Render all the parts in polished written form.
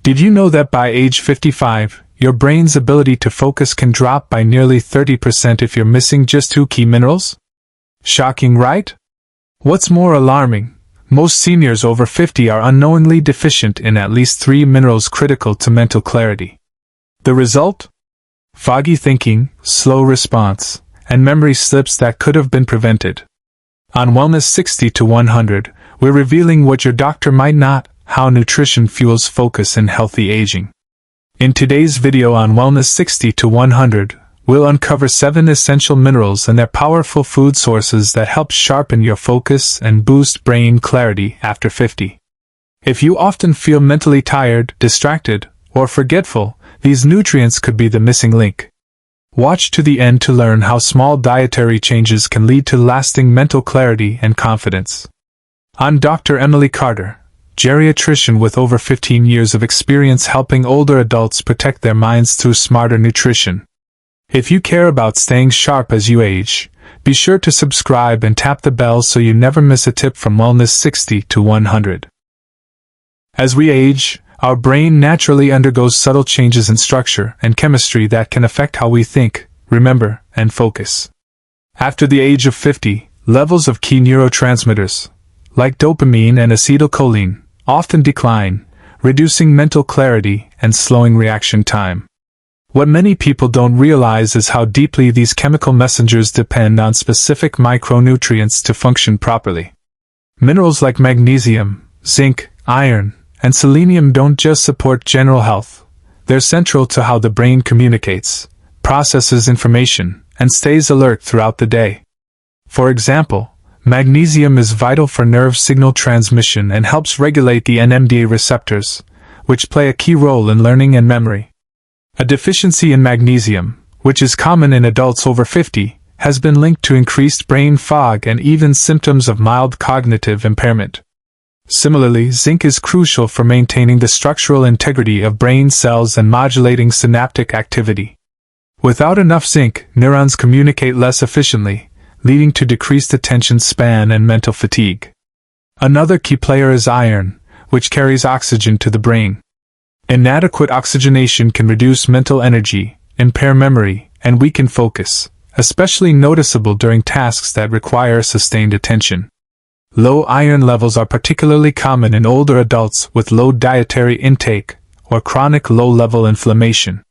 Did you know that by age 55, your brain's ability to focus can drop by nearly 30% if you're missing just 2 key minerals? Shocking, right? What's more alarming, most seniors over 50 are unknowingly deficient in at least 3 minerals critical to mental clarity. The result? Foggy thinking, slow response, and memory slips that could have been prevented. On Wellness 60 to 100, we're revealing what your doctor might not: how nutrition fuels focus in healthy aging. In today's video on Wellness 60 to 100, we'll uncover 7 essential minerals and their powerful food sources that help sharpen your focus and boost brain clarity after 50. If you often feel mentally tired, distracted, or forgetful, these nutrients could be the missing link. Watch to the end to learn how small dietary changes can lead to lasting mental clarity and confidence. I'm Dr. Emily Carter, geriatrician with over 15 years of experience helping older adults protect their minds through smarter nutrition. If you care about staying sharp as you age, be sure to subscribe and tap the bell so you never miss a tip from Wellness 60 to 100. As we age, our brain naturally undergoes subtle changes in structure and chemistry that can affect how we think, remember, and focus. After the age of 50, levels of key neurotransmitters, like dopamine and acetylcholine, often decline, reducing mental clarity and slowing reaction time. What many people don't realize is how deeply these chemical messengers depend on specific micronutrients to function properly. Minerals like magnesium, zinc, iron, and selenium don't just support general health. They're central to how the brain communicates, processes information, and stays alert throughout the day. For example, magnesium is vital for nerve signal transmission and helps regulate the NMDA receptors, which play a key role in learning and memory. A deficiency in magnesium, which is common in adults over 50, has been linked to increased brain fog and even symptoms of mild cognitive impairment. Similarly, zinc is crucial for maintaining the structural integrity of brain cells and modulating synaptic activity. Without enough zinc, neurons communicate less efficiently, leading to decreased attention span and mental fatigue. Another key player is iron, which carries oxygen to the brain. Inadequate oxygenation can reduce mental energy, impair memory, and weaken focus, especially noticeable during tasks that require sustained attention. Low iron levels are particularly common in older adults with low dietary intake or chronic low-level inflammation.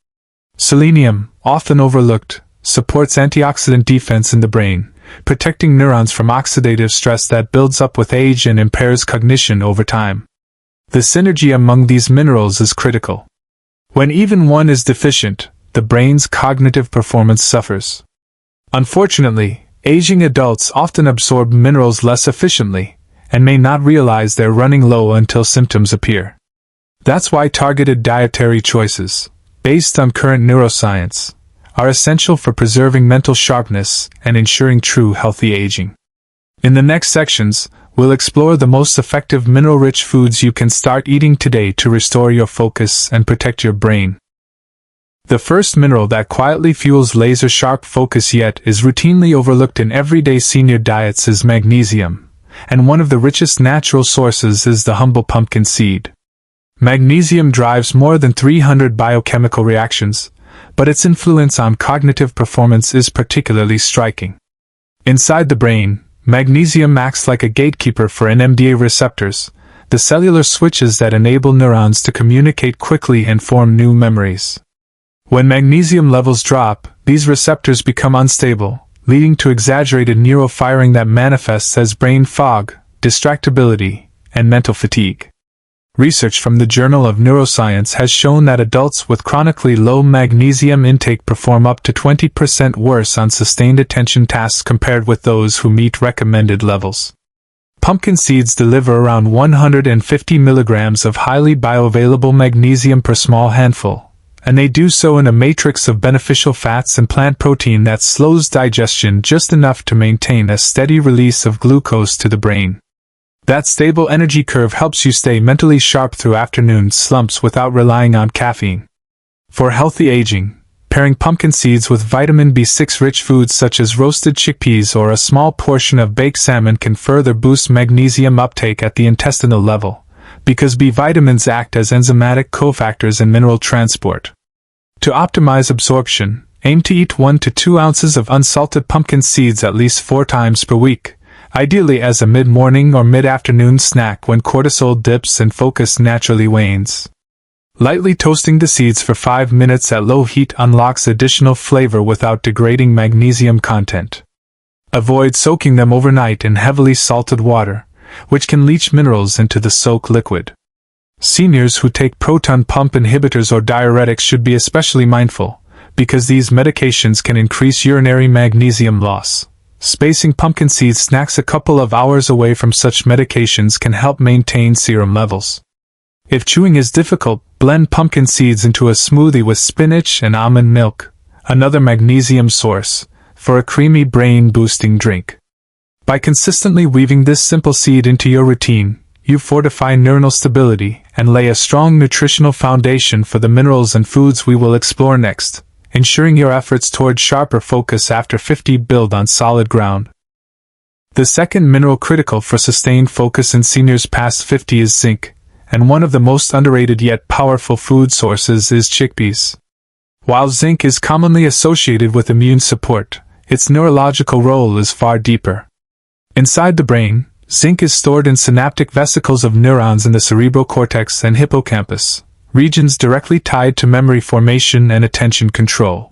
Selenium, often overlooked, supports antioxidant defense in the brain, protecting neurons from oxidative stress that builds up with age and impairs cognition over time. The synergy among these minerals is critical. When even one is deficient, the brain's cognitive performance suffers. Unfortunately, aging adults often absorb minerals less efficiently, and may not realize they're running low until symptoms appear. That's why targeted dietary choices, based on current neuroscience, are essential for preserving mental sharpness and ensuring true healthy aging. In the next sections, we'll explore the most effective mineral-rich foods you can start eating today to restore your focus and protect your brain. The first mineral that quietly fuels laser-sharp focus yet is routinely overlooked in everyday senior diets is magnesium, and one of the richest natural sources is the humble pumpkin seed. Magnesium drives more than 300 biochemical reactions, but its influence on cognitive performance is particularly striking. Inside the brain, magnesium acts like a gatekeeper for NMDA receptors, the cellular switches that enable neurons to communicate quickly and form new memories. When magnesium levels drop, these receptors become unstable, leading to exaggerated neurofiring that manifests as brain fog, distractibility, and mental fatigue. Research from the Journal of Neuroscience has shown that adults with chronically low magnesium intake perform up to 20% worse on sustained attention tasks compared with those who meet recommended levels. Pumpkin seeds deliver around 150 milligrams of highly bioavailable magnesium per small handful, and they do so in a matrix of beneficial fats and plant protein that slows digestion just enough to maintain a steady release of glucose to the brain. That stable energy curve helps you stay mentally sharp through afternoon slumps without relying on caffeine. For healthy aging, pairing pumpkin seeds with vitamin B6-rich foods such as roasted chickpeas or a small portion of baked salmon can further boost magnesium uptake at the intestinal level, because B vitamins act as enzymatic cofactors in mineral transport. To optimize absorption, aim to eat 1 to 2 ounces of unsalted pumpkin seeds at least 4 times per week, ideally as a mid-morning or mid-afternoon snack when cortisol dips and focus naturally wanes. Lightly toasting the seeds for 5 minutes at low heat unlocks additional flavor without degrading magnesium content. Avoid soaking them overnight in heavily salted water, which can leach minerals into the soak liquid. Seniors who take proton pump inhibitors or diuretics should be especially mindful, because these medications can increase urinary magnesium loss. Spacing pumpkin seed snacks a couple of hours away from such medications can help maintain serum levels. If chewing is difficult, blend pumpkin seeds into a smoothie with spinach and almond milk, another magnesium source, for a creamy brain-boosting drink. By consistently weaving this simple seed into your routine, you fortify neuronal stability and lay a strong nutritional foundation for the minerals and foods we will explore next, ensuring your efforts toward sharper focus after 50 build on solid ground. The second mineral critical for sustained focus in seniors past 50 is zinc, and one of the most underrated yet powerful food sources is chickpeas. While zinc is commonly associated with immune support, its neurological role is far deeper. Inside the brain, zinc is stored in synaptic vesicles of neurons in the cerebral cortex and hippocampus, regions directly tied to memory formation and attention control.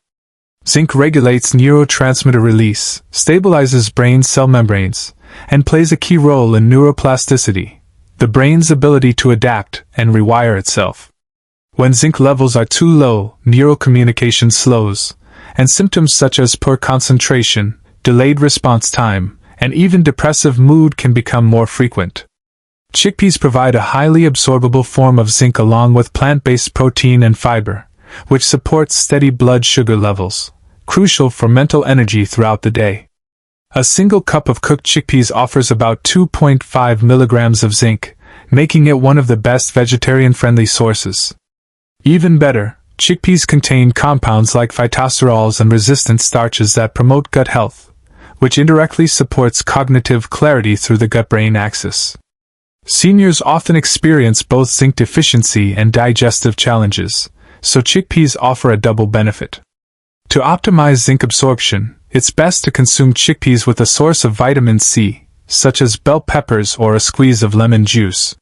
Zinc regulates neurotransmitter release, stabilizes brain cell membranes, and plays a key role in neuroplasticity, the brain's ability to adapt and rewire itself. When zinc levels are too low, neural communication slows, and symptoms such as poor concentration, delayed response time, and even depressive mood can become more frequent. Chickpeas provide a highly absorbable form of zinc along with plant-based protein and fiber, which supports steady blood sugar levels, crucial for mental energy throughout the day. A single cup of cooked chickpeas offers about 2.5 milligrams of zinc, making it one of the best vegetarian-friendly sources. Even better, chickpeas contain compounds like phytosterols and resistant starches that promote gut health, which indirectly supports cognitive clarity through the gut-brain axis. Seniors often experience both zinc deficiency and digestive challenges, so chickpeas offer a double benefit. To optimize zinc absorption, it's best to consume chickpeas with a source of vitamin C, such as bell peppers or a squeeze of lemon juice.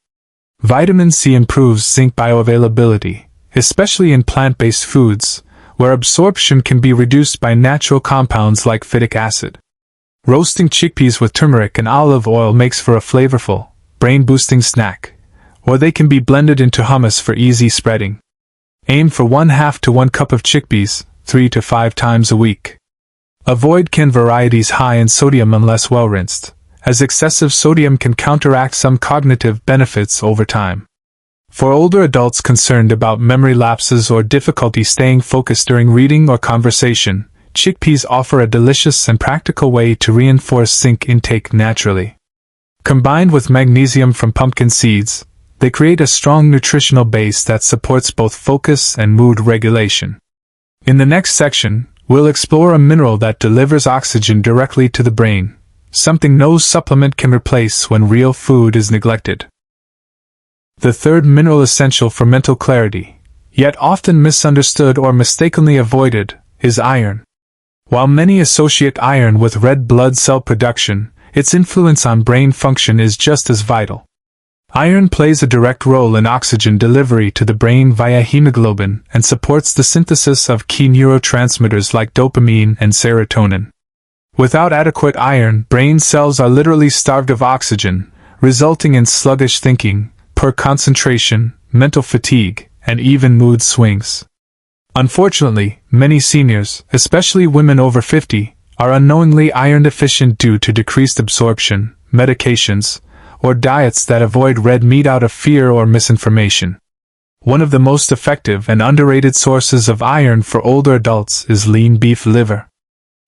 Vitamin C improves zinc bioavailability, especially in plant-based foods, where absorption can be reduced by natural compounds like phytic acid. Roasting chickpeas with turmeric and olive oil makes for a flavorful, brain-boosting snack, or they can be blended into hummus for easy spreading. Aim for 1/2 to 1 cup of chickpeas, 3 to 5 times a week. Avoid canned varieties high in sodium unless well rinsed, as excessive sodium can counteract some cognitive benefits over time. For older adults concerned about memory lapses or difficulty staying focused during reading or conversation, chickpeas offer a delicious and practical way to reinforce zinc intake naturally. Combined with magnesium from pumpkin seeds, they create a strong nutritional base that supports both focus and mood regulation. In the next section, we'll explore a mineral that delivers oxygen directly to the brain, something no supplement can replace when real food is neglected. The third mineral essential for mental clarity, yet often misunderstood or mistakenly avoided, is iron. While many associate iron with red blood cell production, its influence on brain function is just as vital. Iron plays a direct role in oxygen delivery to the brain via hemoglobin and supports the synthesis of key neurotransmitters like dopamine and serotonin. Without adequate iron, brain cells are literally starved of oxygen, resulting in sluggish thinking, poor concentration, mental fatigue, and even mood swings. Unfortunately, many seniors, especially women over 50, are unknowingly iron deficient due to decreased absorption, medications, or diets that avoid red meat out of fear or misinformation. One of the most effective and underrated sources of iron for older adults is lean beef liver.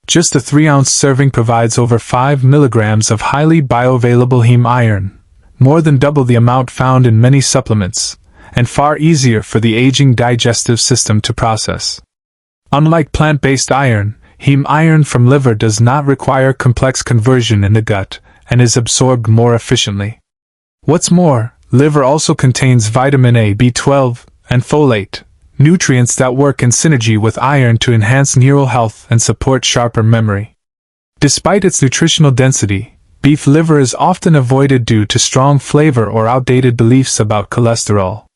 Just a 3-ounce serving provides over 5 milligrams of highly bioavailable heme iron, more than double the amount found in many supplements, and far easier for the aging digestive system to process. Unlike plant-based iron, heme iron from liver does not require complex conversion in the gut, and is absorbed more efficiently. What's more, Liver also contains vitamin A, B12, and folate, nutrients that work in synergy with iron to enhance neural health and support sharper memory. Despite its nutritional density, beef liver is often avoided due to strong flavor or outdated beliefs about cholesterol.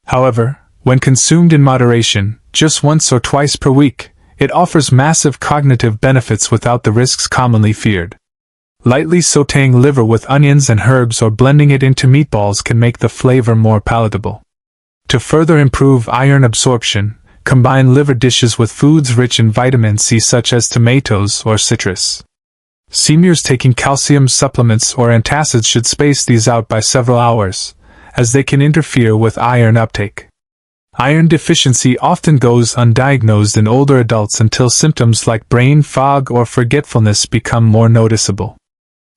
However, when consumed in moderation, just once or twice per week, it offers massive cognitive benefits without the risks commonly feared. Lightly sautéing liver with onions and herbs or blending it into meatballs can make the flavor more palatable. To further improve iron absorption, combine liver dishes with foods rich in vitamin C such as tomatoes or citrus. Seniors taking calcium supplements or antacids should space these out by several hours, as they can interfere with iron uptake. Iron deficiency often goes undiagnosed in older adults until symptoms like brain fog or forgetfulness become more noticeable.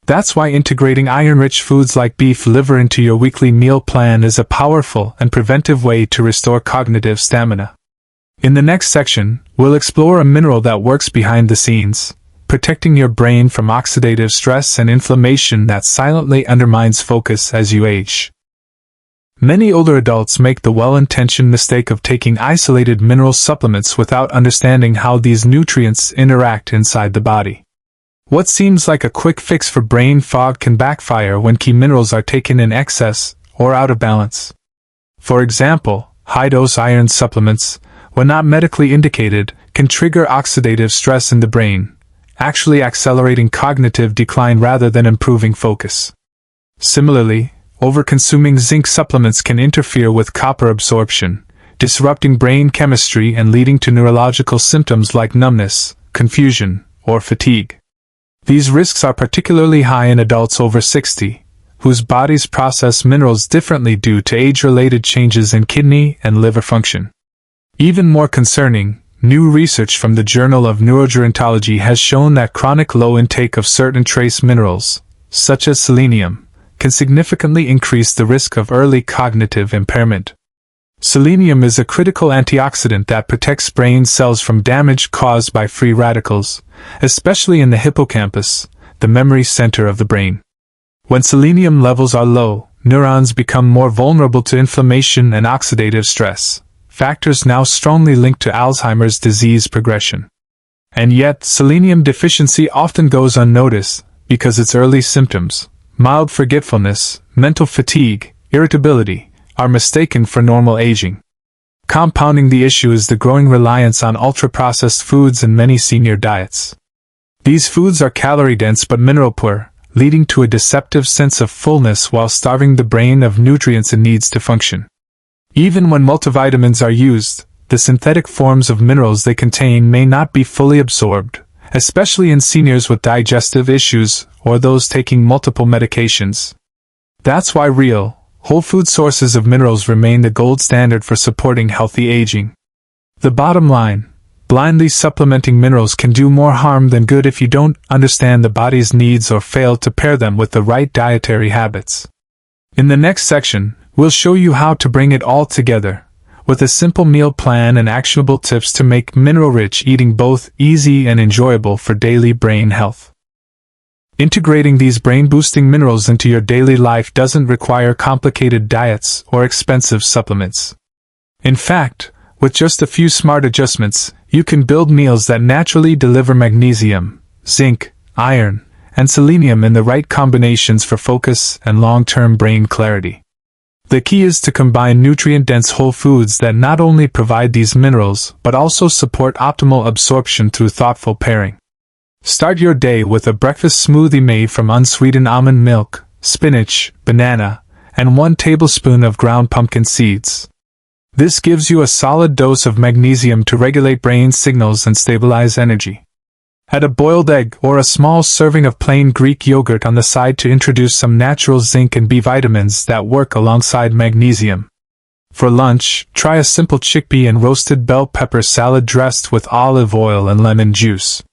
That's why integrating iron-rich foods like beef liver into your weekly meal plan is a powerful and preventive way to restore cognitive stamina. In the next section, we'll explore a mineral that works behind the scenes, protecting your brain from oxidative stress and inflammation that silently undermines focus as you age. Many older adults make the well-intentioned mistake of taking isolated mineral supplements without understanding how these nutrients interact inside the body. What seems like a quick fix for brain fog can backfire when key minerals are taken in excess or out of balance. For example, high-dose iron supplements, when not medically indicated, can trigger oxidative stress in the brain, actually accelerating cognitive decline rather than improving focus. Similarly, overconsuming zinc supplements can interfere with copper absorption, disrupting brain chemistry and leading to neurological symptoms like numbness, confusion, or fatigue. These risks are particularly high in adults over 60, whose bodies process minerals differently due to age-related changes in kidney and liver function. Even more concerning, new research from the Journal of Neurogerontology has shown that chronic low intake of certain trace minerals, such as selenium, can significantly increase the risk of early cognitive impairment. Selenium is a critical antioxidant that protects brain cells from damage caused by free radicals, especially in the hippocampus, the memory center of the brain. When selenium levels are low, neurons become more vulnerable to inflammation and oxidative stress, factors now strongly linked to Alzheimer's disease progression. And yet, selenium deficiency often goes unnoticed because its early symptoms, mild forgetfulness, mental fatigue, irritability, are mistaken for normal aging. Compounding the issue is the growing reliance on ultra-processed foods in many senior diets. These foods are calorie-dense but mineral-poor, leading to a deceptive sense of fullness while starving the brain of nutrients it needs to function. Even when multivitamins are used, the synthetic forms of minerals they contain may not be fully absorbed, especially in seniors with digestive issues or those taking multiple medications. That's why real, whole food sources of minerals remain the gold standard for supporting healthy aging. The bottom line: blindly supplementing minerals can do more harm than good if you don't understand the body's needs or fail to pair them with the right dietary habits. In the next section, we'll show you how to bring it all together, with a simple meal plan and actionable tips to make mineral-rich eating both easy and enjoyable for daily brain health. Integrating these brain-boosting minerals into your daily life doesn't require complicated diets or expensive supplements. In fact, with just a few smart adjustments, you can build meals that naturally deliver magnesium, zinc, iron, and selenium in the right combinations for focus and long-term brain clarity. The key is to combine nutrient-dense whole foods that not only provide these minerals but also support optimal absorption through thoughtful pairing. Start your day with a breakfast smoothie made from unsweetened almond milk, spinach, banana, and 1 tablespoon of ground pumpkin seeds. This gives you a solid dose of magnesium to regulate brain signals and stabilize energy. Add a boiled egg or a small serving of plain Greek yogurt on the side to introduce some natural zinc and B vitamins that work alongside magnesium. For lunch, try a simple chickpea and roasted bell pepper salad dressed with olive oil and lemon juice.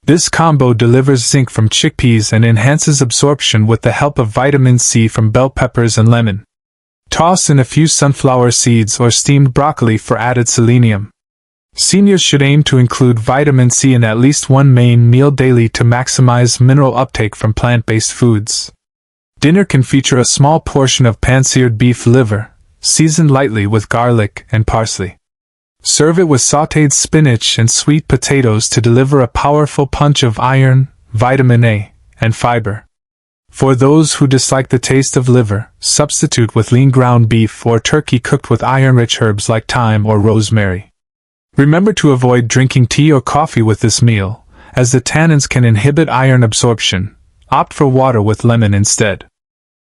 This combo delivers zinc from chickpeas and enhances absorption with the help of vitamin C from bell peppers and lemon. Toss in a few sunflower seeds or steamed broccoli for added selenium. Seniors should aim to include vitamin C in at least one main meal daily to maximize mineral uptake from plant-based foods. Dinner can feature a small portion of pan-seared beef liver, seasoned lightly with garlic and parsley. Serve it with sautéed spinach and sweet potatoes to deliver a powerful punch of iron, vitamin A, and fiber. For those who dislike the taste of liver, substitute with lean ground beef or turkey cooked with iron-rich herbs like thyme or rosemary. Remember to avoid drinking tea or coffee with this meal, as the tannins can inhibit iron absorption. Opt for water with lemon instead.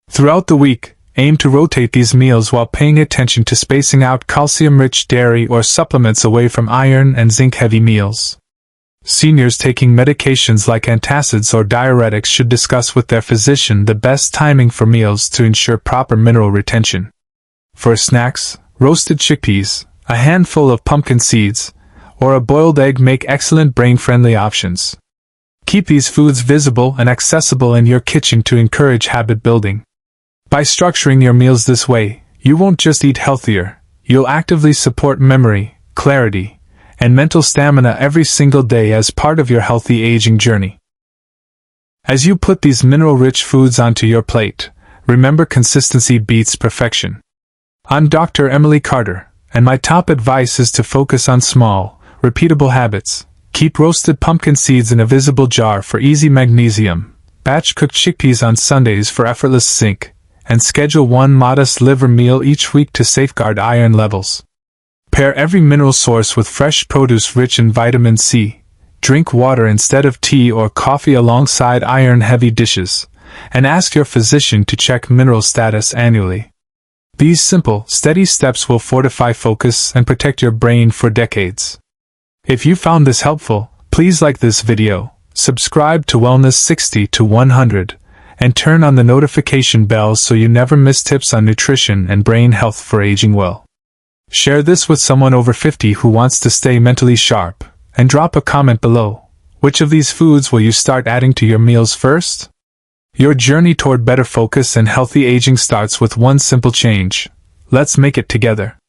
Throughout the week, aim to rotate these meals while paying attention to spacing out calcium-rich dairy or supplements away from iron and zinc-heavy meals. Seniors taking medications like antacids or diuretics should discuss with their physician the best timing for meals to ensure proper mineral retention. For snacks, roasted chickpeas, a handful of pumpkin seeds, or a boiled egg make excellent brain-friendly options. Keep these foods visible and accessible in your kitchen to encourage habit building. By structuring your meals this way, you won't just eat healthier, you'll actively support memory, clarity, and mental stamina every single day as part of your healthy aging journey. As you put these mineral-rich foods onto your plate, remember consistency beats perfection. I'm Dr. Emily Carter, and my top advice is to focus on small, repeatable habits. Keep roasted pumpkin seeds in a visible jar for easy magnesium, batch cooked chickpeas on Sundays for effortless zinc, and schedule one modest liver meal each week to safeguard iron levels. Pair every mineral source with fresh produce rich in vitamin C. Drink water instead of tea or coffee alongside iron-heavy dishes, and ask your physician to check mineral status annually. These simple, steady steps will fortify focus and protect your brain for decades. If you found this helpful, please like this video, subscribe to Wellness 60 to 100, and turn on the notification bell so you never miss tips on nutrition and brain health for aging well. Share this with someone over 50 who wants to stay mentally sharp, and drop a comment below. Which of these foods will you start adding to your meals first? Your journey toward better focus and healthy aging starts with one simple change. Let's make it together.